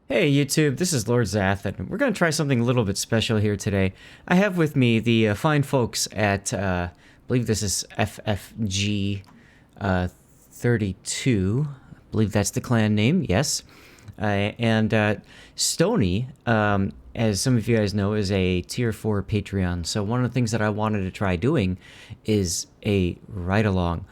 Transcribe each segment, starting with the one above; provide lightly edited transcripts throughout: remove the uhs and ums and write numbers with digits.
Hey YouTube, this is Lord Zath, and we're going to try something a little bit special here today. I have with me the fine folks at, I believe this is FFG32. I believe that's the clan name, yes. And Stony, as some of you guys know, is a tier 4 Patreon. So one of the things that I wanted to try doing is a ride-along.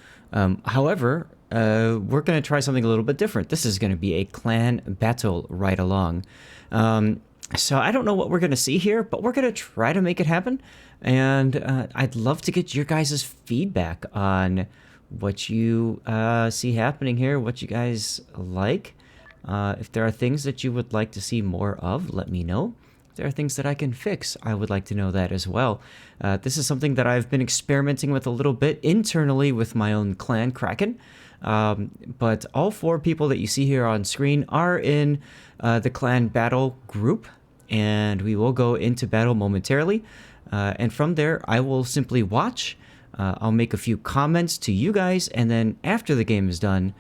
However, we're going to try something a little bit different. This is going to be a clan battle ride-along. So I don't know what we're going to see here, but we're going to try to make it happen. And I'd love to get your guys' feedback on what you see happening here, what you guys like. If there are things that you would like to see more of, let me know. If there are things that I can fix, I would like to know that as well. This is something that I've been experimenting with a little bit internally with my own clan, Kraken. But all four people that you see here on screen are in the clan battle group, and we will go into battle momentarily. And from there, I will simply watch. I'll make a few comments to you guys, and then after the game is done,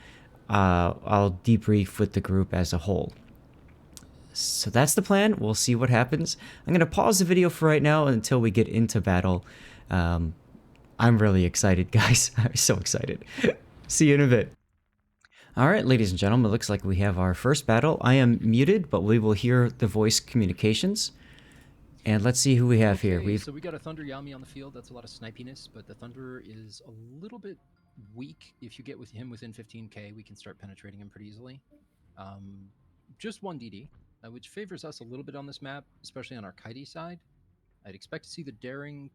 I'll debrief with the group as a whole. So that's the plan. We'll see what happens. I'm going to pause the video for right now until we get into battle. I'm really excited, guys. I'm so excited. See you in a bit. All right, ladies and gentlemen, it looks like we have our first battle. I am muted, but we will hear the voice communications. And let's see who we have here. So we got a Thunder Yami on the field. That's a lot of snipiness, but the Thunder is a little bit weak. If you get with him within 15k, we can start penetrating him pretty easily. Just one DD, which favors us a little bit on this map, especially on our kitey side. I'd expect to see the daring.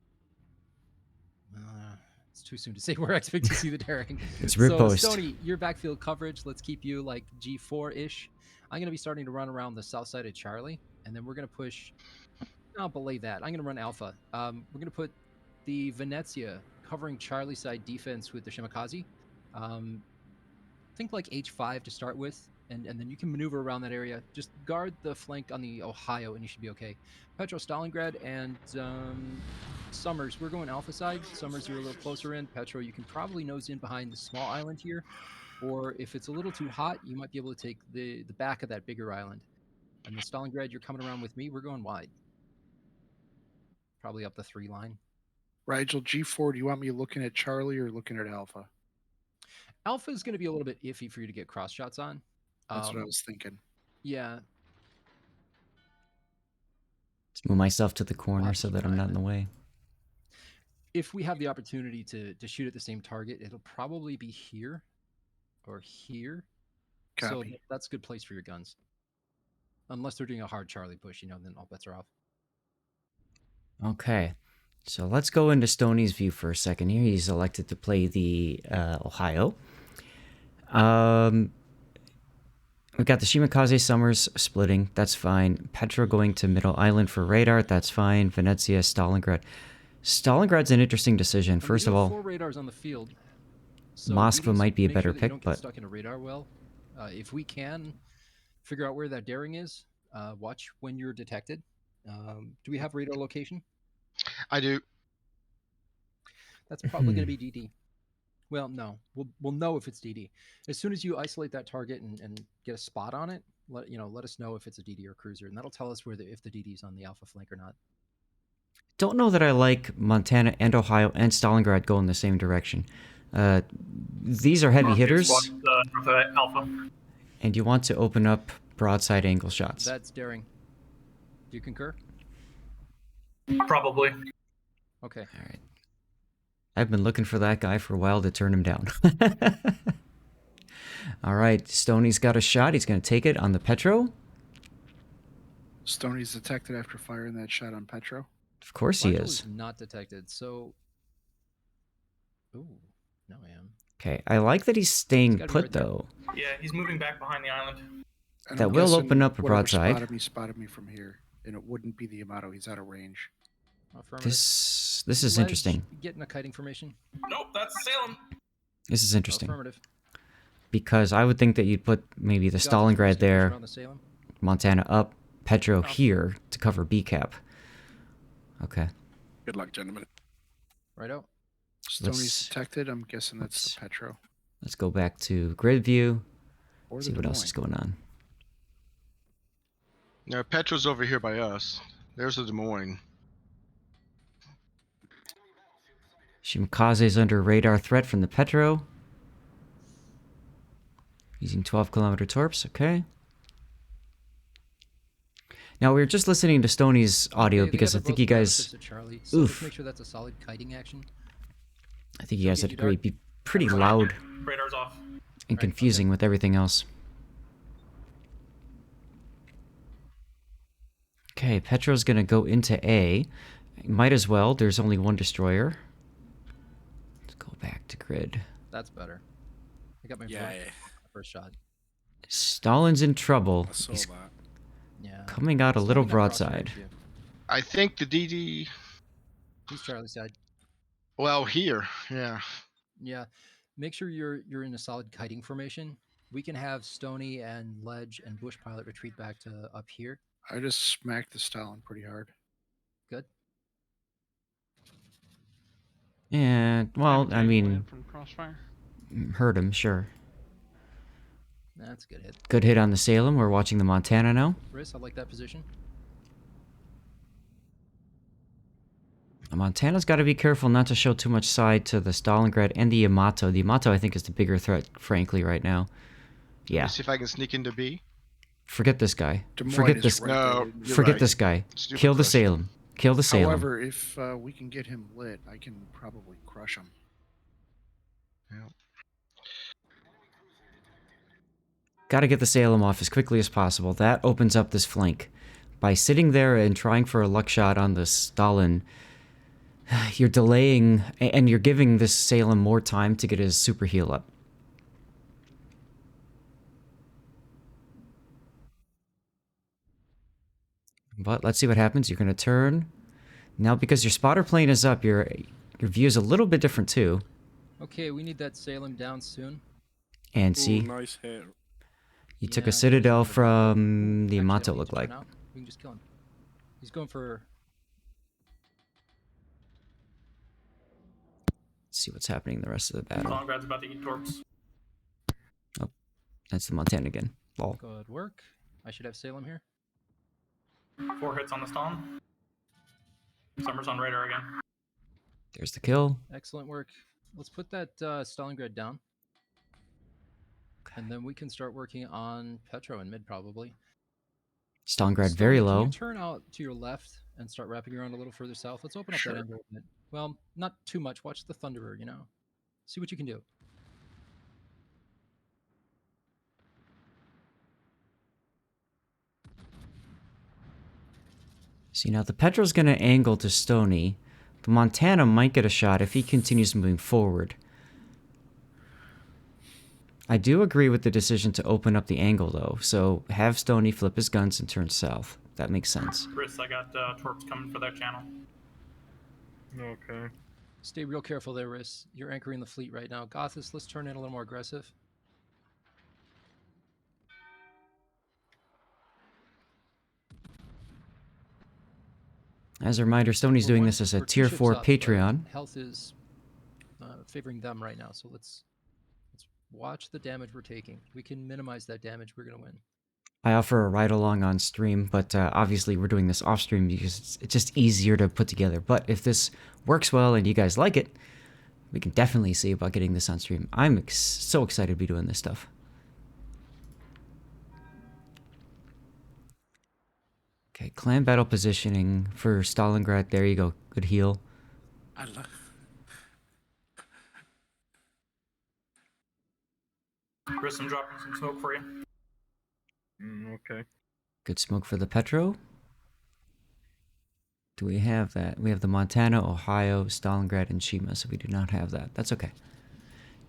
It's too soon to say where I expect to see the daring. It's riposte. So Stony, your backfield coverage, let's keep you like G4-ish. I'm going to be starting to run around the south side of Charlie, and then we're going to push. I'll belay that. I'm going to run Alpha. We're going to put the Venezia covering Charlie side defense with the Shimakaze. Think like H5 to start with, and then you can maneuver around that area. Just guard the flank on the Ohio, and you should be okay. Petro, Stalingrad, and Summers. We're going Alpha side. Summers, you're a little closer in. Petro, you can probably nose in behind the small island here, or if it's a little too hot, you might be able to take the back of that bigger island. And the Stalingrad, you're coming around with me. We're going wide. Probably up the 3 line. Rigel, G4, do you want me looking at Charlie or looking at Alpha? Alpha is going to be a little bit iffy for you to get cross shots on. That's what I was thinking. Yeah. Just move myself to the corner so that I'm not in the way. If we have the opportunity to shoot at the same target, it'll probably be here or here. Copy. So that's a good place for your guns. Unless they're doing a hard Charlie push, then all bets are off. Okay, so let's go into Stoney's view for a second here. He's elected to play the Ohio. We got the Shimakaze Summers splitting. That's fine. Petro going to Middle Island for radar. That's fine. Venezia, Stalingrad. Stalingrad's an interesting decision. First of all, 4 radars on the field. So Moskva might be a better pick, don't but get stuck in a radar well. If we can figure out where that daring is, watch when you're detected. Do we have radar location? I do. That's probably going to be DD. Well, no, we'll know if it's DD as soon as you isolate that target and get a spot on it. Let us know if it's a DD or cruiser, and that'll tell us if the DD is on the Alpha flank or not. Don't know that I like Montana and Ohio and Stalingrad going the same direction. These are heavy hitters, Alpha. And you want to open up broadside angle shots. That's daring. Do you concur? Probably. Okay. All right. I've been looking for that guy for a while to turn him down. All right, Stoney's got a shot. He's going to take it on the Petro. Stoney's detected after firing that shot on Petro. Of course he is. Not detected. So, ooh, no, I am. Okay, I like that he's staying put right though. Yeah, he's moving back behind the island. And that will open up a broadside. Spotted me from here, and it wouldn't be the Yamato. He's out of range. This is interesting. Getting a kiting formation. Nope, that's Salem. This is interesting. Affirmative. Because I would think that you'd put maybe the Stalingrad there, Montana up, Petro here to cover B cap. Okay. Good luck, gentlemen. Right out. Stoney's detected. I'm guessing that's the Petro. Let's go back to grid view. See what else is going on. Now Petro's over here by us. There's the Des Moines. Shimakaze is under radar threat from the Petro. Using 12-kilometer torps, okay. Now, we were just listening to Stoney's audio Okay, because the I other think both you fire guys... ships at Charlie, so Oof. let's make sure that's a solid kiting action. I think you guys Get had you agree. dark. Be pretty Right. loud Radar's off. and Right, confusing okay. with everything else. Okay, Petro's gonna go into A. Might as well. There's only one destroyer. Let's go back to grid. That's better. I got my first shot. Stalin's in trouble. I saw He's that. Yeah. coming out a little Stalin got crossfire broadside. too. I think the DD. He's Charlie side. Well, here, yeah. Yeah. Make sure you're in a solid kiting formation. We can have Stony and Ledge and Bush Pilot retreat back to up here. I just smacked the Stalin pretty hard. Good. And, well, I mean, from crossfire. hurt him, sure. That's a good hit. Good hit on the Salem. We're watching the Montana now. Riss, I like that position. Montana's got to be careful not to show too much side to the Stalingrad and the Yamato. The Yamato, I think, is the bigger threat, frankly, right now. Yeah. Let's see if I can sneak into B. Forget this guy. Des Moines Forget is this. right No, there. you're Forget right. this guy. Stupid Kill the question. Salem. Kill the Salem. However, if we can get him lit, I can probably crush him. Got to get the Salem off as quickly as possible. That opens up this flank. By sitting there and trying for a luck shot on the Stalin, you're delaying, and you're giving this Salem more time to get his super heal up. But let's see what happens. You're going to turn. Now, because your spotter plane is up, your view is a little bit different too. Okay, we need that Salem down soon. And Ooh, see, nice hit. you took Yeah, a Citadel actually, from the I don't Yamato, need look to for like. now. We can just kill him. He's going for... Let's see what's happening in the rest of the battle. Stalingrad's about to eat torps. That's the Montana again. Lol. Good work. I should have Salem here. 4 hits on the Stalin. Summers on radar again. There's the kill. Excellent work. Let's put that Stalingrad down. And then we can start working on Petro in mid, probably. Stalingrad very Stony, can low. you turn out to your left and start wrapping around a little further south? Let's open up Sure. that angle a bit. Well, not too much. Watch the Thunderer, you know. See what you can do. See, now the Petro's going to angle to Stony. The Montana might get a shot if he continues moving forward. I do agree with the decision to open up the angle, though. So have Stony flip his guns and turn south. That makes sense. Chris, I got torps coming for that channel. Okay. Stay real careful there, Riss. You're anchoring the fleet right now. Gothis, let's turn in a little more aggressive. As a reminder, Stony's doing this as a We're 2 tier ships 4 up, but Patreon. Health is favoring them right now, so let's watch the damage we're taking. We can minimize that damage. We're gonna win. I offer a ride along on stream, but obviously we're doing this off stream because it's just easier to put together. But if this works well and you guys like it, we can definitely see about getting this on stream. I'm so excited to be doing this stuff. Okay, clan battle positioning for Stalingrad. There you go. Good heal. I love. Chris, I'm dropping some smoke for you. Okay. Good smoke for the Petro. Do we have that? We have the Montana, Ohio, Stalingrad, and Shima, so we do not have that. That's okay.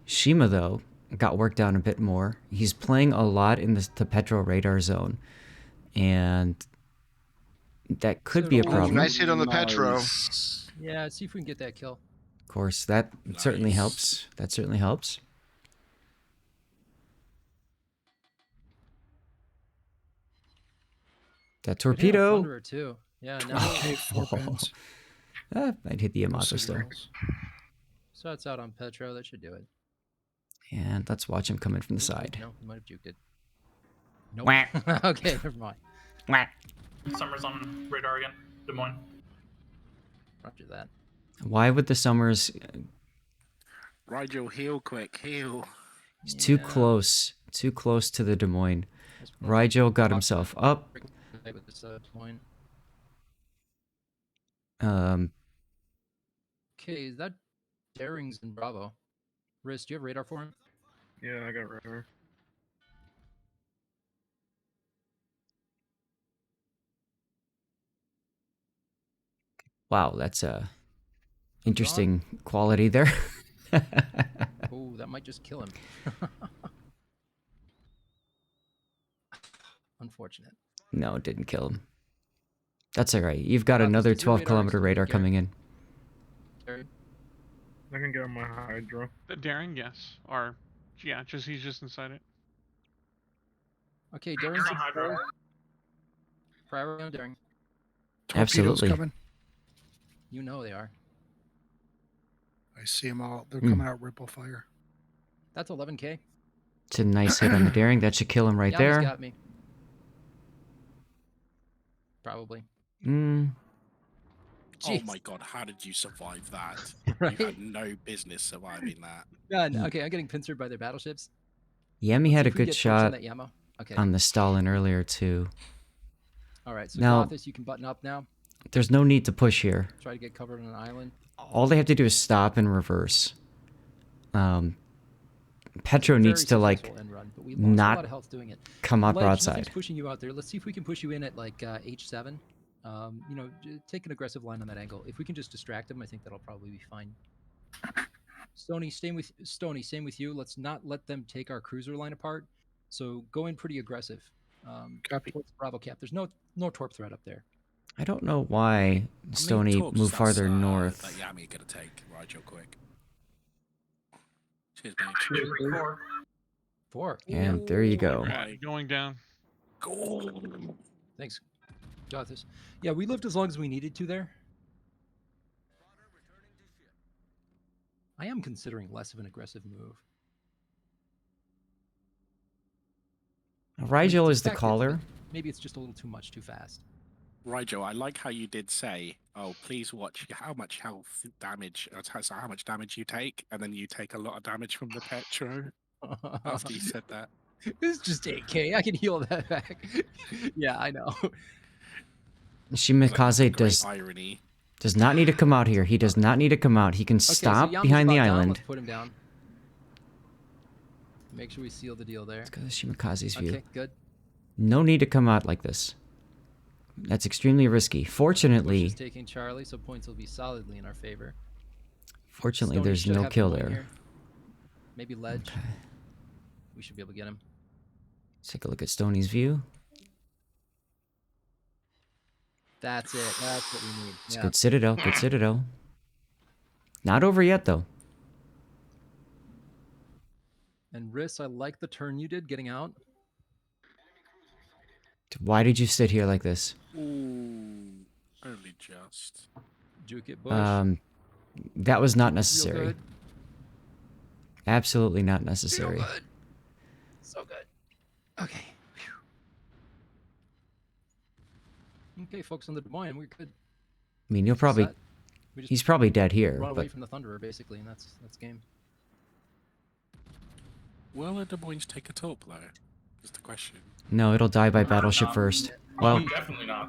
Shima, though, got worked down a bit more. He's playing a lot in the Petro radar zone, and that could be a So- problem. Nice hit on the Petro. Yeah, see if we can get that kill. Of course, that certainly Nice. helps. That certainly helps. That Good hit on torpedo. Thunderer too. Yeah, now Okay, 4 pins. I'd hit the Yamato still. Signals. shots out on Petro. That should do it. And let's watch him come in from the Ooh, side. No, he might have juked it. Nope. Wah. Okay, never mind. Summers on radar again. Des Moines. Roger that. Why would the Summers? Rigel, heal quick, heal. He's too Yeah, close. Too close to the Des Moines. that's probably Rigel got possible. himself up. With this point. Um, Okay, is that Darings in Bravo? Riz, do you have radar for him? Yeah, I got radar. wow, that's a interesting quality there. Oh, that might just kill him. Unfortunate. No, it didn't kill him. That's all right. You've got Does another your 12 radar kilometer exclude radar Garrett? coming in. Gary? I can get on my Hydra. The daring, yes. Or, yeah, he's just inside it. Okay, You're Darings on Hydra. Priority on Daring. Torpedoes Absolutely. coming. You know they are. I see them all. They're Mm. coming out ripple fire. That's 11K. It's a nice hit on the daring. That should kill him right Yami's there. got me. Probably. Mm, Oh Jeez. my god, how did you survive that? Right? You had no business surviving that. None. Okay, I'm getting pincered by their battleships. Yami had a If we good get torch shot on that Yamo. Okay. on the Stalin earlier too. All right. So Now- Gothis, you can button up now. There's no need to push here. Try to get covered on an island. All they have to do is stop and reverse. Petro Very needs to like successful end run, but we lost a not lot of health doing it. come up Ledge, nothing's broadside. pushing you out there. Let's see if we can push you in at like H7. You know, take an aggressive line on that angle. If we can just distract them, I think that'll probably be fine. Stony, same with you. Let's not let them take our cruiser line apart. So go in pretty aggressive. Copy. Towards Bravo Cap. There's no torp threat up there. I don't know why How Stony many torps moved does, farther north. That Yami gonna take, Rigel, quick. Cheers, mate. 4. 4. And there you go. Yeah, going down. Thanks. Got this. Yeah, we lived as long as we needed to there. I am considering less of an aggressive move. Rigel It's is the effective, caller. but maybe it's just a little too much too fast. Rigel, I like how you did say, "Oh, please watch how much health damage, so how much damage you take," and then you take a lot of damage from the Petro after you said that. It's just 8K. I can heal that back. Yeah, I know. Shimikaze Great irony. does not need to come out here. He does not need to come out. He can Okay, so stop Yami's behind the about down. island. Let's put him down. Make sure we seal the deal there. Let's go to Shimikaze's view. Okay, good. No need to come out like this. That's extremely risky. Bush Fortunately, is taking Charlie, so points will be solidly in our favor. fortunately, Stoney there's should no have kill Des Moines there. here. Maybe Ledge. Okay. We should be able to get him. Let's take a look at Stony's view. That's it. That's what we need. It's Yeah. good Citadel. Good Citadel. Not over yet, though. And Riss, I like the turn you did getting out. Why did you sit here like this? Ooh, only just. Juke it, Bush. That was not Real necessary. good. Absolutely not Real necessary. good. So good. Okay. Phew. Okay, folks on the Des Moines, we're good. I mean, you'll probably. Set. We just He's probably dead here, run away but from the Thunderer, basically, and that's game. Will the Des Moines take a torp, though? Is the question. no, it'll die by battleship no. first. Oh, Well, definitely not.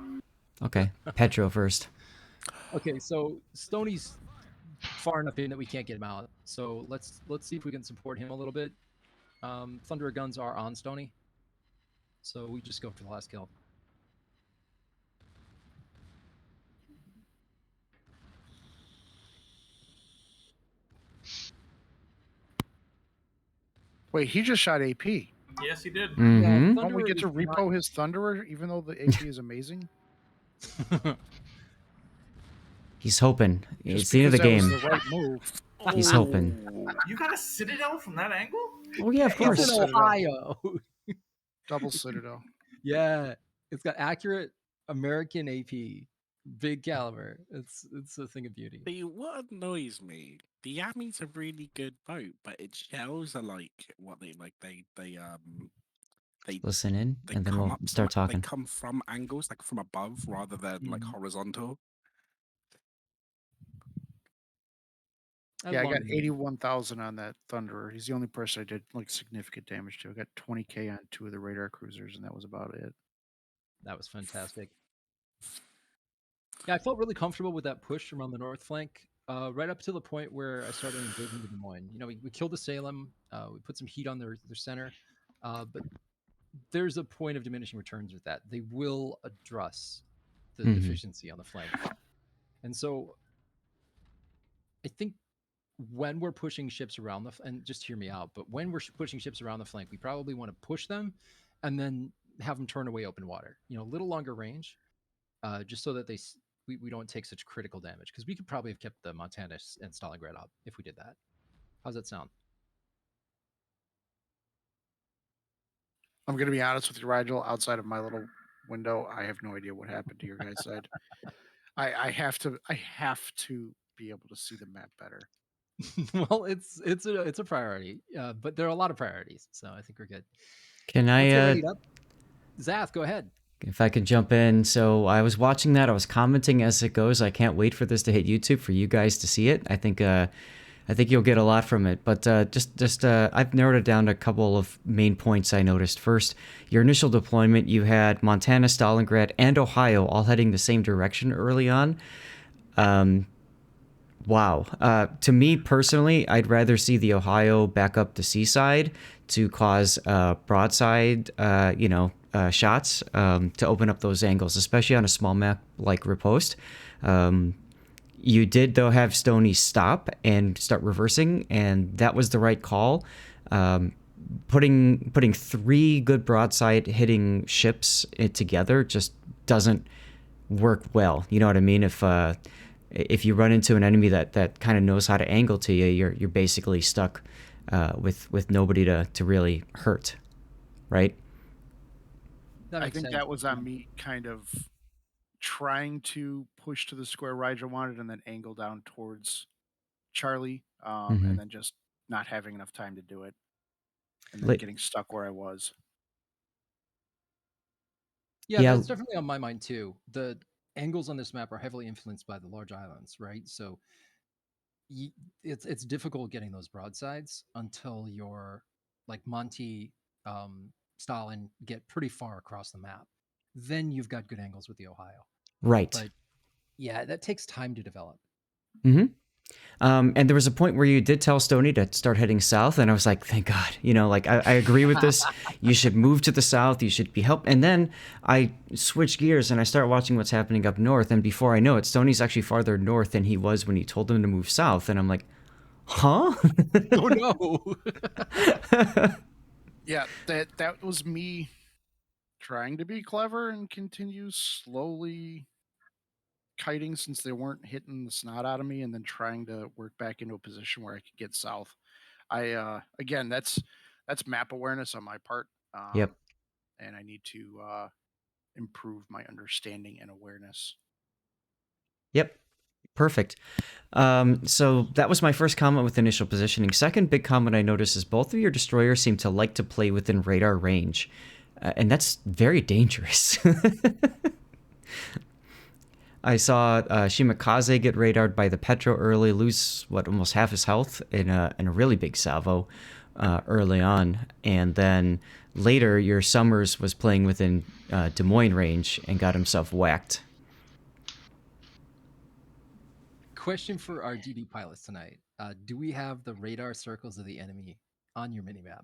okay. Petro first. Okay, so Stony's far enough in that we can't get him out. So let's see if we can support him a little bit. Thunderer guns are on Stony, so we just go for the last kill. Wait, he just shot AP. Yes, he did. Mm-hmm. Don't we Thunderer get to is not- repo his Thunderer, even though the AP is amazing? He's hoping. Just It's the end of the because game. that was the right move. He's hoping. You got a Citadel from that angle? Oh yeah, of It's in course. Citadel. Ohio. Double Citadel. Yeah, it's got accurate American AP, big caliber. It's a thing of beauty. See, what annoys me, the Yami's a really good boat, but its shells are like what they they listen in, they and then come we'll up start from, they talking. come from angles like from above rather than like Mhm. horizontal. As Yeah, I long got as 81,000 on that Thunderer. He's the only person I did like significant damage to. I got 20k on 2 of the radar cruisers, and that was about it. that was fantastic. Yeah, I felt really comfortable with that push around the north flank, right up to the point where I started engaging the Des Moines. You know, we killed the Salem, we put some heat on their center, but there's a point of diminishing returns with that. They will address the Mhm. deficiency on the flank. And so I think when we're pushing ships around and just hear me out, but when we're pushing ships around the flank, we probably want to push them and then have them turn away open water. You know, a little longer range, just so that we don't take such critical damage, because we could probably have kept the Montana and Stalingrad up if we did that. How's that sound? I'm gonna be honest with you, Rigel. Outside of my little window, I have no idea what happened to your guys' side. I have to be able to see the map better. Well, it's a priority, but there are a lot of priorities, so I think we're good. Can Let's get I, ready up. Zath, go ahead. if I could jump in? So I was watching that. I was commenting as it goes. I can't wait for this to hit YouTube for you guys to see it. I think you'll get a lot from it. But I've narrowed it down to a couple of main points I noticed. First, your initial deployment, you had Montana, Stalingrad, and Ohio all heading the same direction early on. Wow. To me personally, I'd rather see the Ohio back up the seaside to cause broadside, shots to open up those angles, especially on a small map like Riposte. You did, though, have Stoney stop and start reversing, and that was the right call. Putting 3 good broadside hitting ships together just doesn't work well. You know what I mean? If you run into an enemy that kind of knows how to angle to you, you're basically stuck with nobody to really hurt, right? That I makes think sense. that was on me kind of trying to push to the square Rigel wanted and then angle down towards Charlie, and then just not having enough time to do it, and then Like, getting stuck where I was. Yeah, yeah, that's definitely on my mind too. The angles on this map are heavily influenced by the large islands, right? So it's difficult getting those broadsides until you're like Monty, Stalin get pretty far across the map. Then you've got good angles with the Ohio. right. But yeah, that takes time to develop. And there was a point where you did tell Stoney to start heading south, and I was like, thank God. I agree with this. You should move to the south. You should be helped. And then I switch gears and I start watching what's happening up north. And before I know it, Stoney's actually farther north than he was when he told him to move south. And I'm like, huh? Oh no. Yeah, that was me trying to be clever and continue slowly kiting since they weren't hitting the snot out of me, and then trying to work back into a position where I could get south. Again, that's map awareness on my part. Yep. And I need to improve my understanding and awareness. Yep. Perfect. So that was my first comment with initial positioning. Second big comment I noticed is both of your destroyers seem to like to play within radar range. And that's very dangerous. I saw Shimakaze get radared by the Petro early, lose almost half his health in a really big salvo early on, and then later your Summers was playing within Des Moines range and got himself whacked. Question for our DD pilots tonight. Do we have the radar circles of the enemy on your minimap?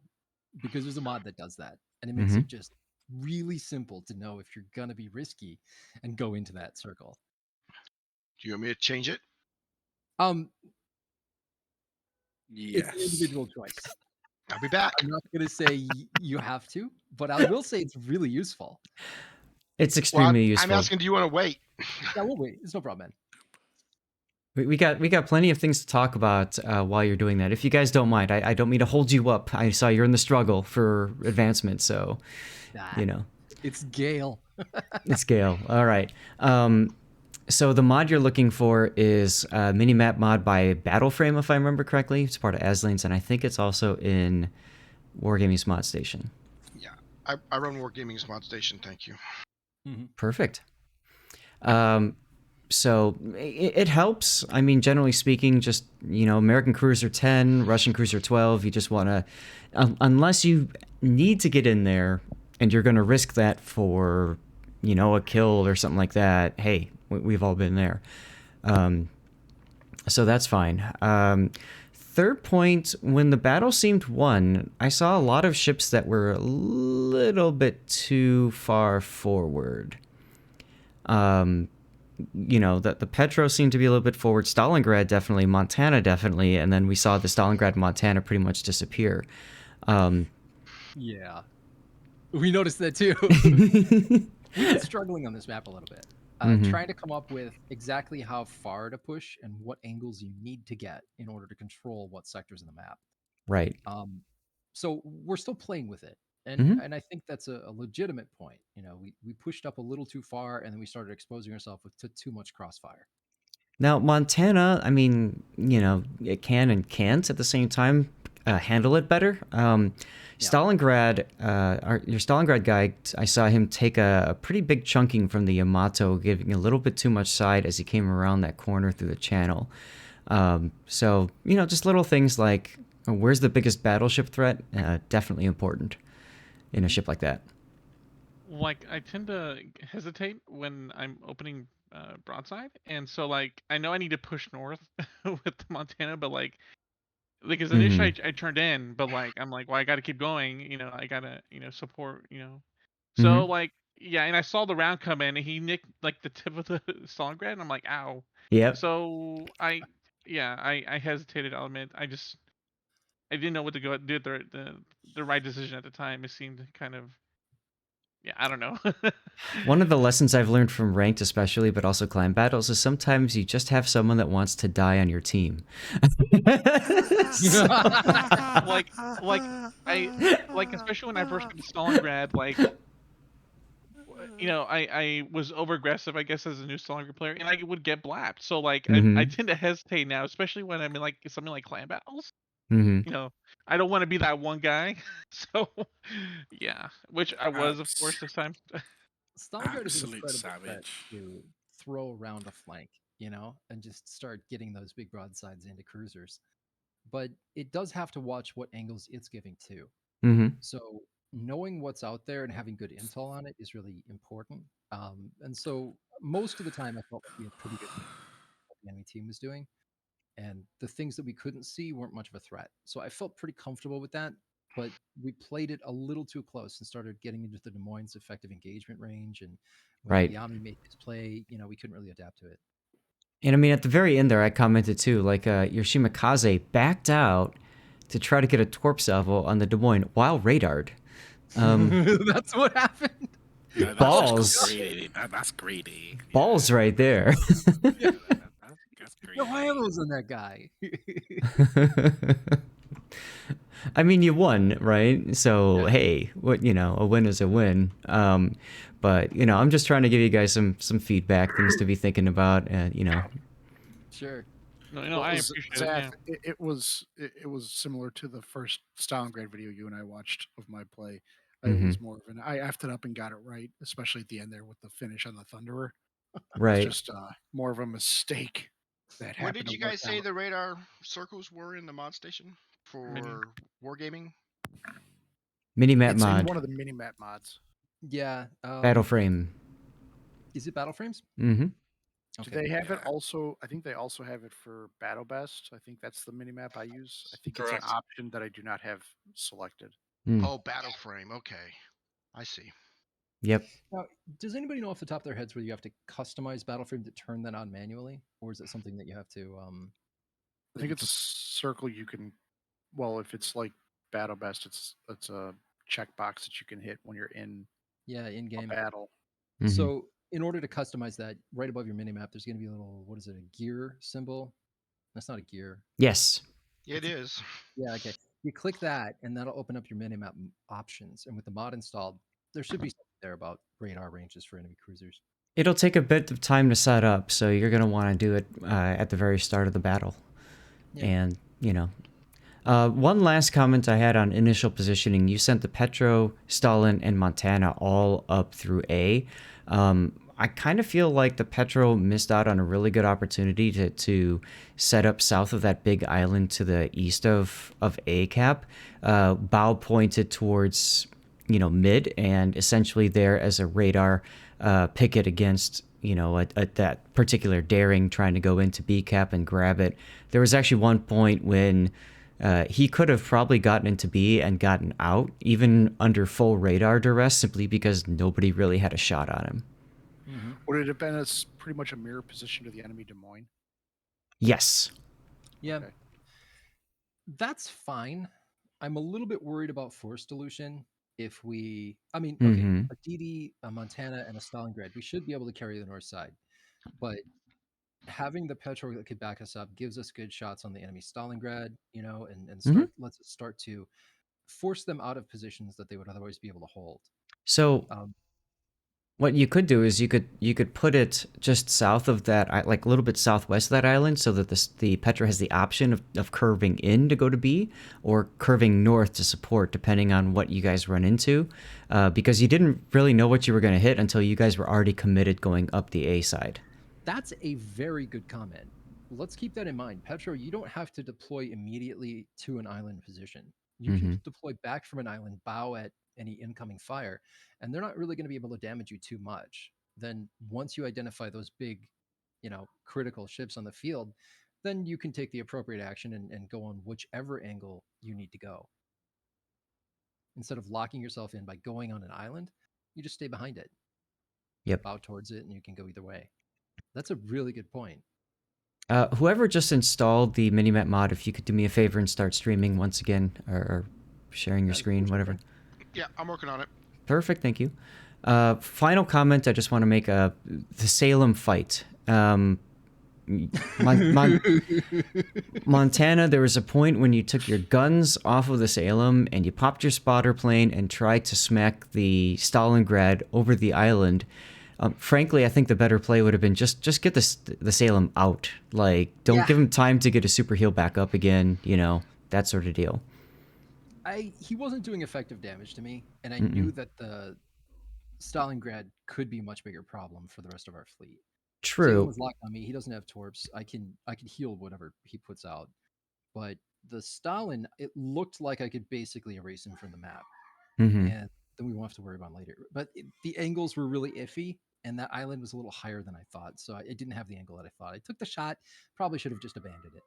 Because there's a mod that does that, and it makes it just really simple to know if you're gonna be risky and go into that circle. Do you want me to change it? It's an individual choice. I'll be back. I'm not gonna say you have to, but I will say it's really useful. It's Well, extremely useful. I'm asking, do you want to wait? Yeah, we'll wait. It's no problem, man. We got plenty of things to talk about while you're doing that. If you guys don't mind, I don't mean to hold you up. I saw you're in the struggle for advancement, so It's Gale. It's Gale. All right. So the mod you're looking for is a minimap mod by Battleframe, if I remember correctly. It's part of Aslane's, and I think it's also in Wargaming's mod station. Yeah, I run Wargaming's mod station. Thank you. Perfect. So it helps. I mean, generally speaking, just, American Cruiser 10, Russian Cruiser 12, you just want to, unless you need to get in there and you're going to risk that for, a kill or something like that, hey, we've all been there. So that's fine. Third point, when the battle seemed won, I saw a lot of ships that were a little bit too far forward. The Petro seemed to be a little bit forward. Stalingrad definitely, Montana definitely, and then we saw the Stalingrad Montana pretty much disappear. Yeah, we noticed that too. We've been struggling on this map a little bit, trying to come up with exactly how far to push and what angles you need to get in order to control what sectors in the map. Right. So we're still playing with it. And I think that's a legitimate point. We pushed up a little too far, and then we started exposing ourselves to too much crossfire. Now, Montana, I mean, it can and can't at the same time handle it better. Stalingrad, your Stalingrad guy, I saw him take a pretty big chunking from the Yamato, giving a little bit too much side as he came around that corner through the channel. So, just little things like, where's the biggest battleship threat? Definitely important in a ship like that. Like, I tend to hesitate when I'm opening broadside, and so like I know I need to push north with Montana, but because initially I turned in, but I'm like, well, I got to keep going, I gotta support, so yeah, and I saw the round come in and he nicked like the tip of the Stalingrad, and I'm like, ow. Yeah. So I hesitated. I'll admit, I didn't know what to go do. The right decision at the time. It seemed kind of, yeah, I don't know. One of the lessons I've learned from ranked especially, but also clan battles, is sometimes you just have someone that wants to die on your team. Especially when I first got to Stalingrad, I was over aggressive, I guess, as a new Stalingrad player, and I would get blapped. So I tend to hesitate now, especially when I'm in something like clan battles. I don't want to be that one guy. So yeah, which I was, of course, this time. Stalingrad is an Absolute incredible threat savage. to throw around a flank, and just start getting those big broadsides into cruisers. But it does have to watch what angles it's giving too. So knowing what's out there and having good intel on it is really important. And so most of the time, I felt like we had pretty good what the enemy team was doing, and the things that we couldn't see weren't much of a threat. So I felt pretty comfortable with that. But we played it a little too close and started getting into the Des Moines effective engagement range. And when Yami made his play, we couldn't really adapt to it. And I mean, at the very end there, I commented too, your Shimakaze backed out to try to get a torp salvo on the Des Moines while radared. That's what happened. No, balls. That's greedy. Balls right there. That's greedy. No handles on that guy. I mean, you won, right? So hey, what a win is a win. But I'm just trying to give you guys some feedback, things to be thinking about, and Sure. No, I appreciate Zach, it. It was similar to the first Stalingrad video you and I watched of my play. It was more of an I effed it up and got it right, especially at the end there with the finish on the Thunderer. Right. It's just more of a mistake that happened. What did you guys say the radar circles were in the mod station for Wargaming? Minimap It's mod. in one of the minimap mods. Yeah. Battle frame. Is it battle frames? Mm-hmm. Do they have it also? I think they also have it for Battle Best. I think that's the minimap I use. I think it's an option that I do not have selected. Oh, battle frame. Okay, I see. Yep. Now, does anybody know off the top of their heads whether you have to customize battle frame to turn that on manually, or is it something that you have to? I think it's a circle you can. Well, if it's like Battle Best, it's a checkbox that you can hit when you're in in-game battle. So in order to customize that, right above your minimap, there's going to be a little, what is it, a gear symbol? That's not a gear. Yes. It is. Yeah, okay. You click that, and that'll open up your minimap options. And with the mod installed, there should be something there about radar ranges for enemy cruisers. It'll take a bit of time to set up, so you're going to want to do it at the very start of the battle. Yeah. And, One last comment I had on initial positioning. You sent the Petro, Stalin, and Montana all up through A. I kind of feel like the Petro missed out on a really good opportunity to set up south of that big island to the east of A cap, bow pointed towards mid, and essentially there as a radar picket against at that particular daring trying to go into B cap and grab it. There was actually one point when he could have probably gotten into B and gotten out, even under full radar duress, simply because nobody really had a shot on him. Would it have been pretty much a mirror position to the enemy Des Moines? Yes. Yeah. Okay. That's fine. I'm a little bit worried about force dilution. If we, a DD, a Montana, and a Stalingrad, we should be able to carry the north side. But having the Petro that could back us up gives us good shots on the enemy Stalingrad, and lets us start to force them out of positions that they would otherwise be able to hold. So what you could do is you could put it just south of that, like a little bit southwest of that island, so that the Petro has the option of curving in to go to B, or curving north to support, depending on what you guys run into, because you didn't really know what you were going to hit until you guys were already committed going up the A side. That's a very good comment. Let's keep that in mind. Petro, you don't have to deploy immediately to an island position. You can deploy back from an island, bow at any incoming fire, and they're not really going to be able to damage you too much. Then once you identify those big, critical ships on the field, then you can take the appropriate action and go on whichever angle you need to go. Instead of locking yourself in by going on an island, you just stay behind it. Yep. Bow towards it, and you can go either way. That's a really good point. Whoever just installed the Minimap mod, if you could do me a favor and start streaming once again, or sharing your screen, whatever. Yeah, I'm working on it. Perfect, thank you. Final comment I just want to make, the Salem fight. Montana, there was a point when you took your guns off of the Salem and you popped your spotter plane and tried to smack the Stalingrad over the island. Frankly, I think the better play would have been just get the Salem out. Like, don't give him time to get a super heal back up again, that sort of deal. He wasn't doing effective damage to me, and I knew that the Stalingrad could be a much bigger problem for the rest of our fleet. True. Salem was locked on me. He doesn't have torps. I can heal whatever he puts out. But the Stalin, it looked like I could basically erase him from the map. And then we won't have to worry about him later. But the angles were really iffy, and that island was a little higher than I thought. So I didn't have the angle that I thought. I took the shot. Probably should have just abandoned it.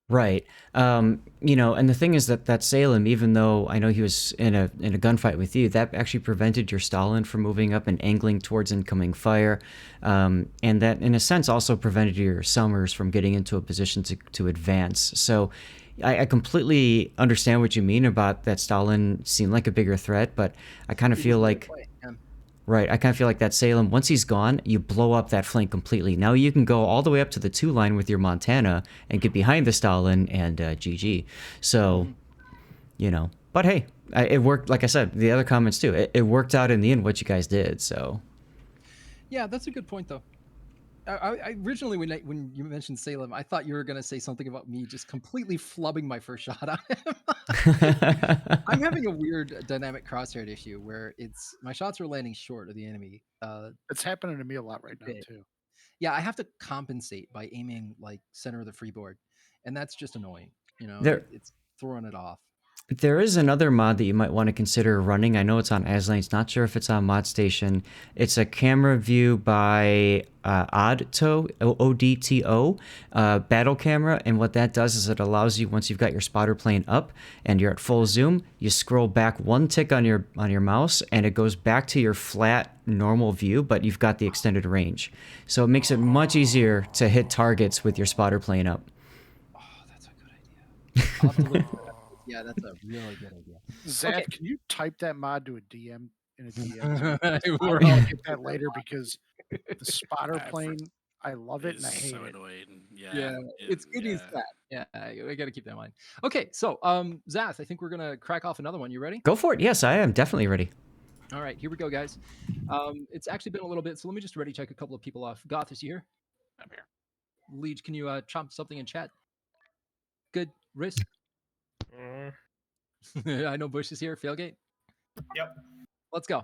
Right. And the thing is that Salem, even though I know he was in a gunfight with you, that actually prevented your Stalin from moving up and angling towards incoming fire. And that, in a sense, also prevented your Summers from getting into a position to advance. So I completely understand what you mean about that Stalin seemed like a bigger threat, but I kind of feel like... Right, I kind of feel like that Salem, once he's gone, you blow up that flank completely. Now you can go all the way up to the 2 line with your Montana and get behind the Stalin and GG. So, But hey, it worked, like I said, the other comments too. It worked out in the end what you guys did, so... Yeah, that's a good point, though. I originally, when you mentioned Salem, I thought you were going to say something about me just completely flubbing my first shot on him. I'm having a weird dynamic crosshair issue where my shots are landing short of the enemy. It's happening to me a lot right now, too. Yeah, I have to compensate by aiming like center of the freeboard, and that's just annoying. It's throwing it off. There is another mod that you might want to consider running. I know it's on Aslane's, not sure if it's on Mod Station. It's a camera view by Odto, O-D-T-O, battle camera, and what that does is it allows you, once you've got your spotter plane up and you're at full zoom, you scroll back 1 tick on your mouse and it goes back to your flat normal view, but you've got the extended range. So it makes it much easier to hit targets with your spotter plane up. Oh, that's a good idea. I'll have to look for that. Yeah, that's a really good idea. Zach, can you type that mod to a DM in a DM? I'll get that later because the spotter plane, I love it and I hate so it. annoying. Yeah, it's good news that. Yeah, I got to keep that in mind. Okay, so Zath, I think we're gonna crack off another one. You ready? Go for it. Yes, I am definitely ready. All right, here we go, guys. It's actually been a little bit, so let me just ready check a couple of people off. Goth, is you here? I'm here. Leech, can you chomp something in chat? Good. Risk? Uh, I know Bush is here. Failgate. Yep. Let's go.